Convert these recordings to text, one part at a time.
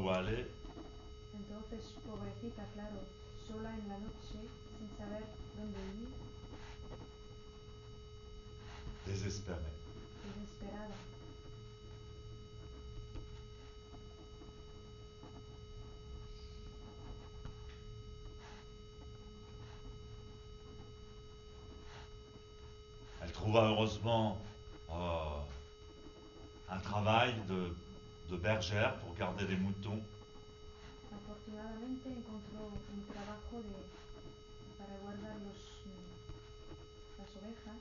où aller. Entonces, pobrecita, claro, sola en la noche, sin saber dónde ir, Désespérée. desesperada. Elle trouva heureusement un travail de bergère pour garder des moutons. Afortunadamente encontró un trabajo para guardar las ovejas.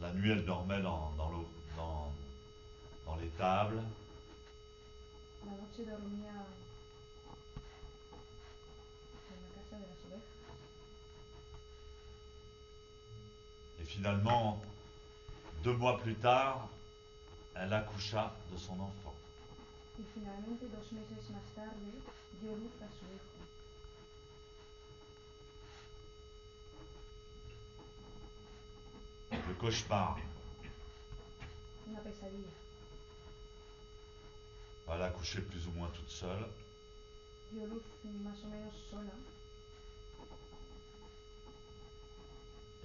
La nuit, elle dormait dans l'étable. La noche dormía en la casa de las ovejas. Et finalement, 2 mois plus tard, elle accoucha de son enfant. Y finalmente, 2 meses más tarde, dio luz a su hijo. Le cauchemar. Una pesadilla. Elle a accouché plus ou moins toute seule. Dio luz más o menos sola.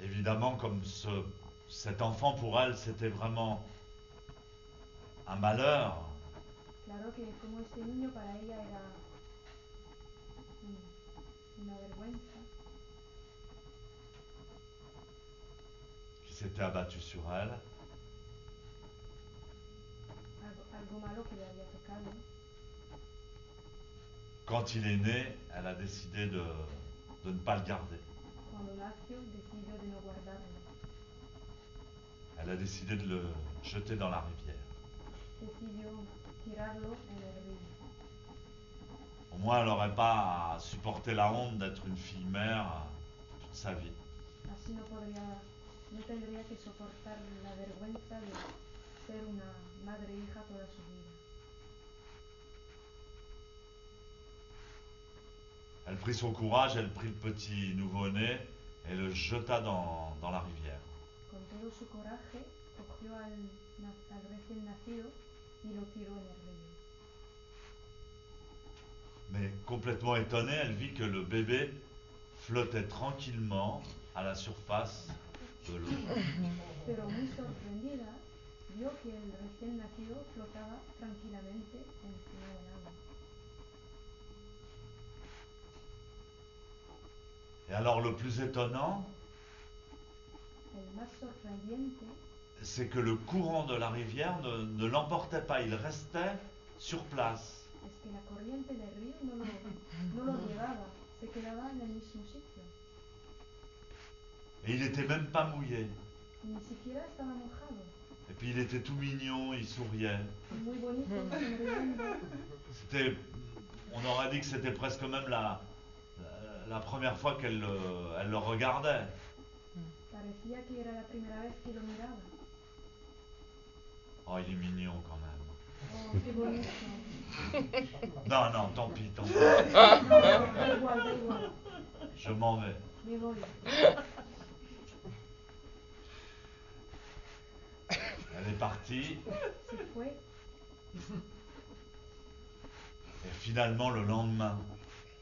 Évidemment, comme cet enfant pour elle, c'était vraiment un malheur. Claro que como este niño para ella era una vergüenza Qui s'était abattu sur elle. algo malo que le había tocado. Quand il est né, elle a décidé de ne pas le garder. Cuando nació, decidió de no guardarlo. Elle a décidé de le jeter dans la rivière. Decidió tirarlo en el río. Au moins, elle n'aurait pas supporté la honte d'être une fille mère toute sa vie. Así no tendría que soportar la vergüenza de ser una madre e hija toda su vida. Elle prit son courage, elle prit le petit nouveau-né et le jeta dans la rivière. Con todo su coraje, cogió al recién nacido y lo tiró en el río. Mais complètement étonnée, elle vit que le bébé flottait tranquillement à la surface de l'eau. Pero muy sorprendida, vio que el recién nacido flotaba tranquilamente encima del agua. Et alors le plus étonnant, El más sorprendente, c'est que le courant de la rivière ne l'emportait pas, il restait sur place. es que la corriente del río no lo llevaba, se quedaba en el mismo sitio. Et il n'était même pas mouillé. Ni siquiera estaba mojado. Et puis il était tout mignon, il souriait. Muy bonito, sonriendo. On aurait dit que c'était presque même la première fois qu'elle le regardait. Parecía que era la primera vez que lo miraba. Oh, il est mignon quand même. Oh, qué bonito. Non, non, tant pis, tant pis. No, da igual. Je m'en vais. Me voy. Elle est partie. Se fue. Et finalement, le lendemain,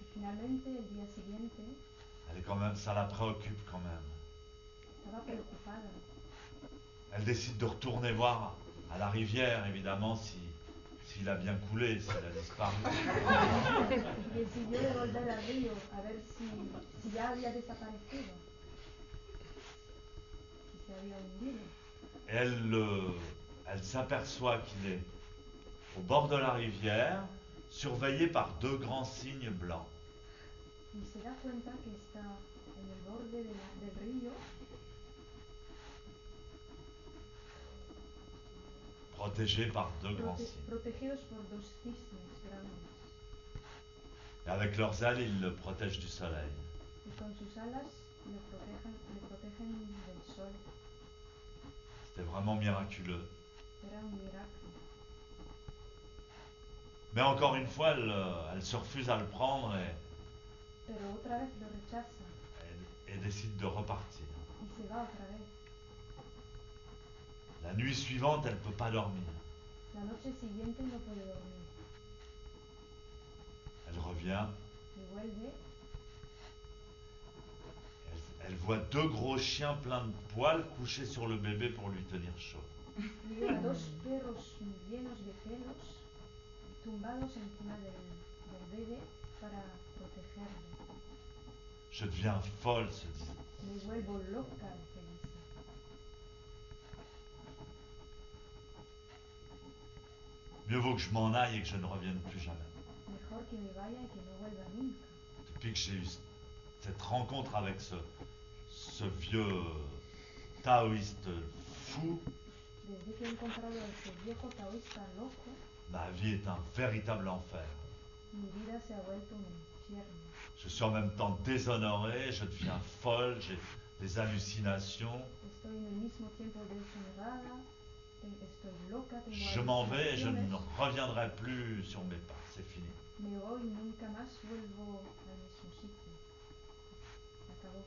Y finalmente, el día siguiente, elle est quand même, ça la préoccupe quand même. estaba preocupada. Elle décide de retourner voir à la rivière, évidemment, s'il a bien coulé, s'il a disparu. Decidió de volver al río a ver si ya había desaparecido, si se había hundido. Et elle s'aperçoit qu'il est au bord de la rivière, surveillé par 2 grands cygnes blancs. Y se da cuenta que está en el borde del río, Protégé par 2 grands cygnes. protegidos por 2 cisnes grandes. Et avec leurs ailes, ils le protègent du soleil. Y con sus alas le protegen del sol. C'était vraiment miraculeux. Era un milagro. Mais encore une fois, elle se refuse à le prendre Pero otra vez lo rechaza et décide de repartir. y se va otra vez. La La nuit suivante, elle ne peut pas dormir. La noche siguiente no puede dormir. Elle revient, Y vuelve elle voit deux gros chiens pleins de poils couchés sur le bébé pour lui tenir chaud. y ve a dos perros llenos de pelos tumbados encima del bebé para protegerlo. Je deviens folle, se dit. Me vuelvo loca, se dice. Mieux vaut que je m'en aille et que je ne revienne plus jamais. Mejor que me vaya y que no vuelva nunca. Depuis que j'ai eu cette rencontre avec ce vieux taoïste fou, Desde que he encontrado a ese viejo taoísta loco, ma vie est un véritable enfer. mi vida se ha vuelto un infierno. Je suis en même temps déshonoré, je deviens folle, j'ai des hallucinations. Estoy en el mismo tiempo deshonrada, estoy loca, tengo Je m'en vais et je ne alucinaciones. reviendrai plus sur mes pas, c'est fini. Me voy y nunca más vuelvo al mismo sitio. Se acabó.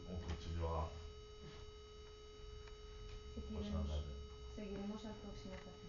On continuera. Seguiremos al próximo café.